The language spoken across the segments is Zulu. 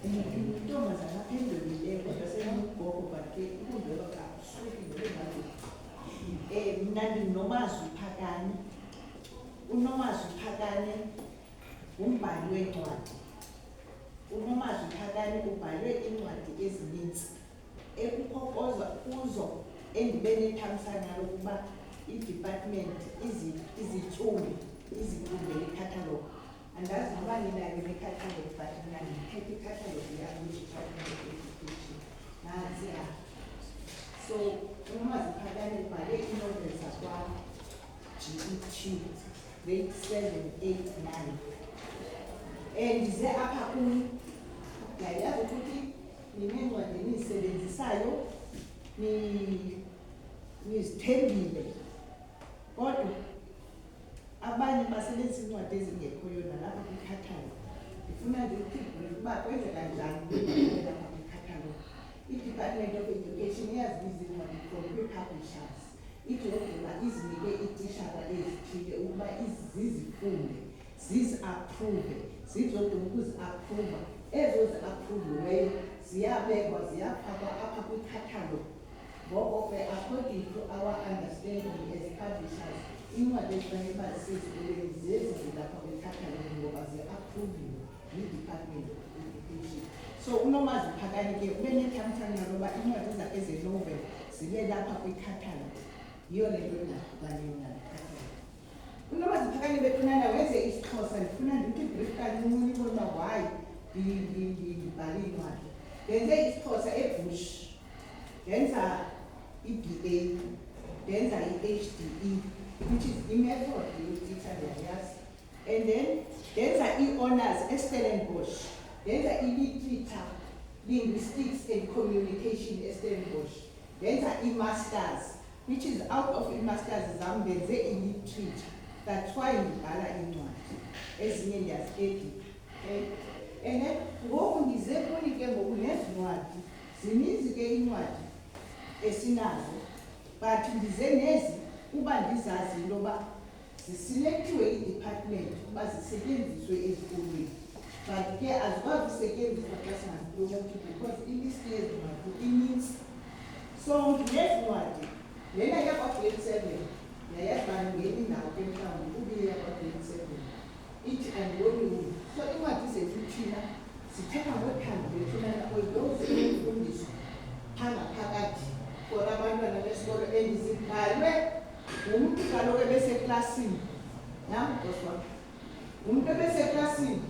intombazana aphendulileyo kodwa senomgogo but ke ukundweba kakuswekile ngathi mna ndinoMazwi Phakane. uNomazwi Phakane ngumbhali wencwadi. uNomazwi Phakane ubhalwe iincwadi ezininzi ekukhokoza kuzo endibe nethamsanqa lokuba i-department izitshumi izikumbele ikhathalogu. Andazi noba ninayo nekhathalogu but mna ndikhethe ikhathalogu yam kwi-Department of Education. Nansi apha. So uNomazwi Phakane ubhale iinoveli zakwa-GET grade 7, 8, 9. Ndize apha kum ndiyayazi ukuthi nineencwadi nizisebenzisayo nizithembile, kodwa abanye basebenzisa iincwadi ezingekhoyo nalapha kwikhathalogu. Ndifuna ndithi ukuba kwenzeka njani lapha kwikhathalogu. I-Department of Education iyazibiza iincwadi from kwi-publishers. Ithi ogqiba izinike iitishara ezithile ukuba zizifunde, zizi-approve, zizogqiba ukuzi-approva. Ezo zi-approviweyo ziyabekwa, ziyafakwa apha kwikhathalogu. Ngoko ke according to our understanding as publishers, iincwadi ezifanele uba zisezibeleni zezi zilapha kwikhathalogu ngoba zi-approviwe yi-Department of Education. So uNomazwi Phakane ke ube nethamsanqa loba iincwadi zakhe ze-novel zibe lapha kwikhathalogu. Yiyo le nto engahlukaniyo nalokhathalogu. uNomazwi Phakane bethunana wenze isiXhosa. Ndifuna ndithi brief kancinci uba why ndibhale iincwadi. Ndenze isiXhosa eBush, ndenza i-BA, ndenza i-HDE, which is i-method yokuteacher ndiyayazi. And then ndenza i-honors eStellenbosch, ndenza i-literature, linguistics and communication eStellenbosch, ndenza i-masters, which is out of i-masters zam ndenze i-literature. That's why ndibhala iincwadi ezinye ndiyazedita. And then ngoku ndize kuni ke ngoku nezincwadi zininzi ke iincwadi esinazo, but ndize nezi uba ndizazi into yoba ziselektiwe i-department uba zisetyenziswe ezikolweni, but ke azikwazi usetyenziswa xa singazipromoti because ilisti yezincwadi inintsi. So ndinezincwadi lena yakwa-grade 7 yayazi uba ngeli ndawo ke mhlawumbi kubiye yakwa-grade 7 ithi andiboni umntu. So iincwadi zethu thina sithetha ngothando bethunana oyidoze imfundiso phakathi for abantwana besikolo endizibhalwe ngumntu kaloku ebeseklasini. Nam ugosi wam ngumntu ebeseklasini,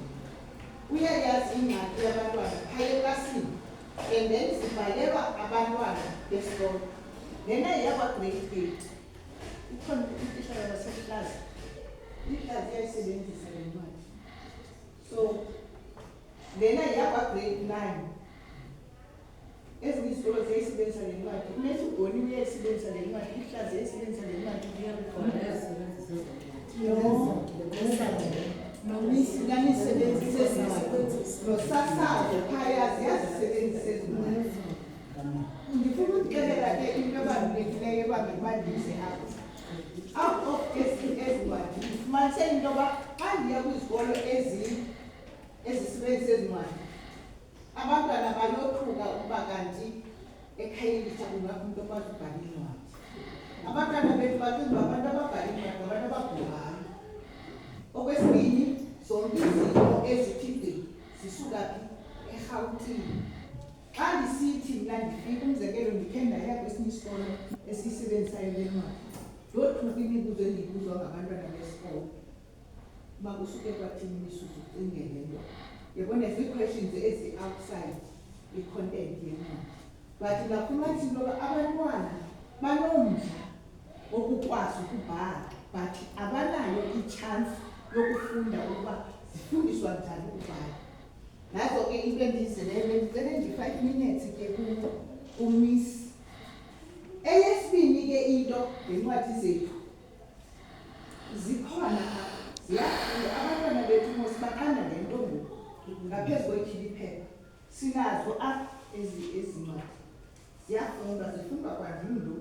uyayazi ingxaki yabantwana phaya eklasini, and then zibhalelwa abantwana besikolo. Lena yakwa-grade 8 ikhona itishara yaseklasi, iklasi iyayisebenzisa le ncwadi. So lena yakwa-grade 9 ezinye izikolo ziyayisebenzisa le ncwadi. Unethi uGoni uyayisebenzisa le ncwadi, ihlazi yayisebenzisa le ncwadi. Nomisebenzisa ezincwadi, nosasazo phaya ziyazisebenzisa ezincwadi. Ndifuna ukuxelela ke into ebalulekileyo ebangibandise apho. Out of ezincwadi ndifumanise into yoba xa ndiya kwizikolo ezisebenzisa ezincwadi, abantwana bayothuka ukuba kanti ekhayeni kungakho umntu okwazi ubhala iincwadi. Abantwana bethu bacinga uba abantu ababhala iincwadi ngabantu abagulayo. Okwesibini, zonke izinto ezithi zisuka phi eRhawutini. Xa ndisithi mna ndifika, umzekelo ndikhe ndaya kwesinye isikolo esiyisebenzisayo le ncwadi, ndothuka imibuzo endiyibuzwa ngabantwana besikolo uba kusuke kwathini imisuzu ucingele nto. Yabona zii-questions ezi-outside i-content yencwadi. But ngafumanisa into yoba abantwana banomdla wokukwazi ukubhala, but abanayo i-chance yokufunda ukuba zifundiswa njani ukubhala. Nazo ke into endiyizeleyo ndicele nje-5 minutes ke kumiss. Eyesibini ke into ngencwadi zethu zikhona ziyafunda. Abantwana bethu mos bathanda le nto ngoku ngaphezu kwekhiliphepha sinazo apha ezi ncwadi ziyafundwa, zifundwa kwandim lo.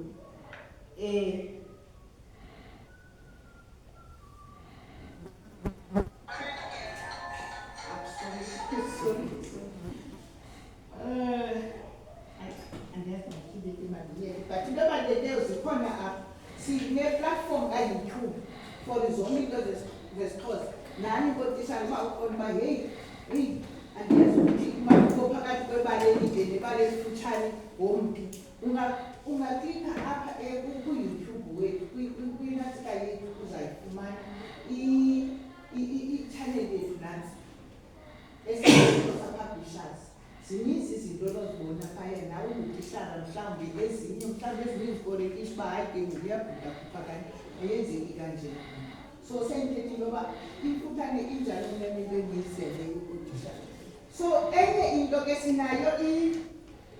elide nebala elifutshane ngompi ungaklikha apha ku-YouTube wethu kwinatsika yethu uzayifumana i-channel yethu nansi esiXhosa Publishers. Zininzi izinto onozibona phaya nawe ungutishara mhlawumbi ezinye izikolekishi uba hayi ke uyabhuda kuphakanye ayenzeki kanje. So sendithethe into yoba imfutshane injalo nemilo engiyizeleyo kutishara. So enye into ke sinayo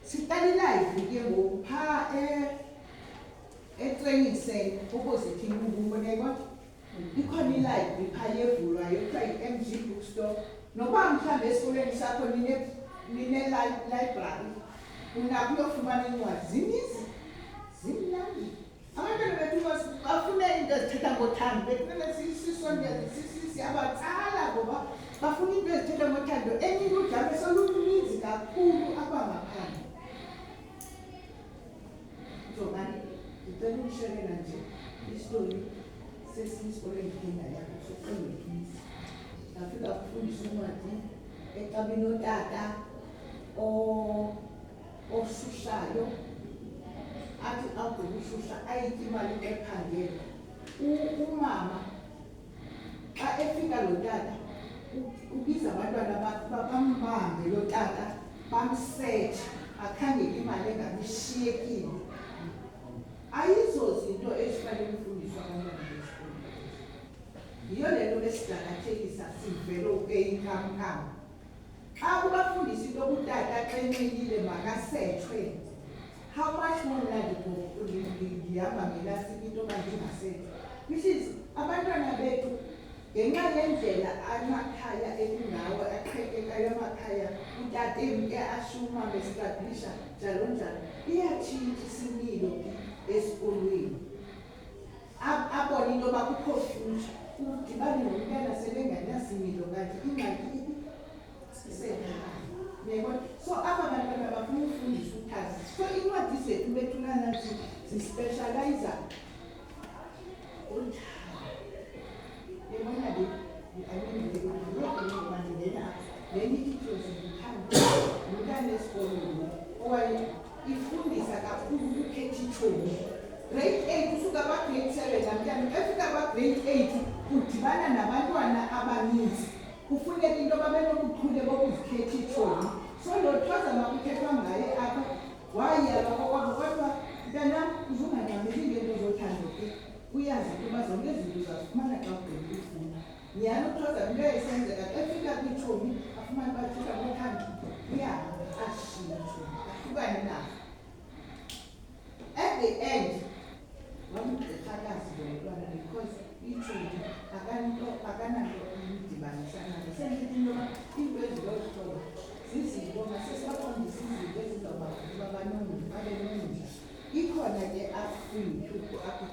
siqala ilive ke ngoku phaa e-training center opposite imbubuleko ikhona ilive phaa yevulwayo kuthiwa yi-MG Bookstore. Nokuba mhlawumbi esikolweni sakho nine-library unakho uyofumana iincwadi zininzi zimnandi. Abantwana bethu bafune into ezithetha ngothando bekumele siyabatsala ngoba bafuna into ezithetha ngothando. Enye into udlame soluninzi kakhulu apha ngaphandle. Jongani ndicela ukushelela nje istori sesiyisikolweni kenda yakho soqelekisi ndafika kufundisa uncwadi exabini otata oshushayo athi awugqokushusha ayitye imali ephangela. Umama xa efika lo tata ubiza abantwana bambambe lo tata bamsetshe akhangele imali engabishiyekile. Ayizo zinto ezifanele ukufundiswa abantwana besikolo. Yiyo le nto besidakathekisa sivele ke inkamnkam. Xa ubafundisa into okutata xa enxilile makasetshwe, how much more ndihamba ngelasini into yoba ndingasetshwa. Which is abantwana bethu ngenxa yendlela amakhaya ekungawo aqhekekayo amakhaya utata emke ashuma bestablisha njalo njalo iyatshintsha isimilo esikolweni. Abone into yoba kukho future udibane nomntana sebengenasimilo kanti ingxaki isekhaya. So apha bantwana bafuna ukufundisa uthando. So iincwadi zethu bethulana zispeshalayiza uthando. Yebona umntana esikolweni owaye ifundisa kakhulu ukukhetha itshomi. Grade 8 usuka kwa-grade 7 namntana efika kwa-grade 8 udibana nabantwana abaninzi. Kufuneka into yoba benobuchule bokuzikhetha itshomi. So lo thoza makuthethwa ngaye apha wayalwa kokwabo kodwa mntanam uzungangxameli ngento zothando ke uyazi ukuba zonke izinto uzazifumana xa ugqibile ukufunda. Nyhani uthoza into esenzeka xa efika kwitshomi afumane bathetha ngothando uyahamba ashiye itshomi ahlukane nazo. At the end wamgqirhakazi lomntwana because itshomi akananto imdibanisa nazo. Sendithi into yoba into eziloluhlobo zizinto masesibaqondisa izinto ezizawuba babe nomdla. Ikhona ke apha kwiYouTube apha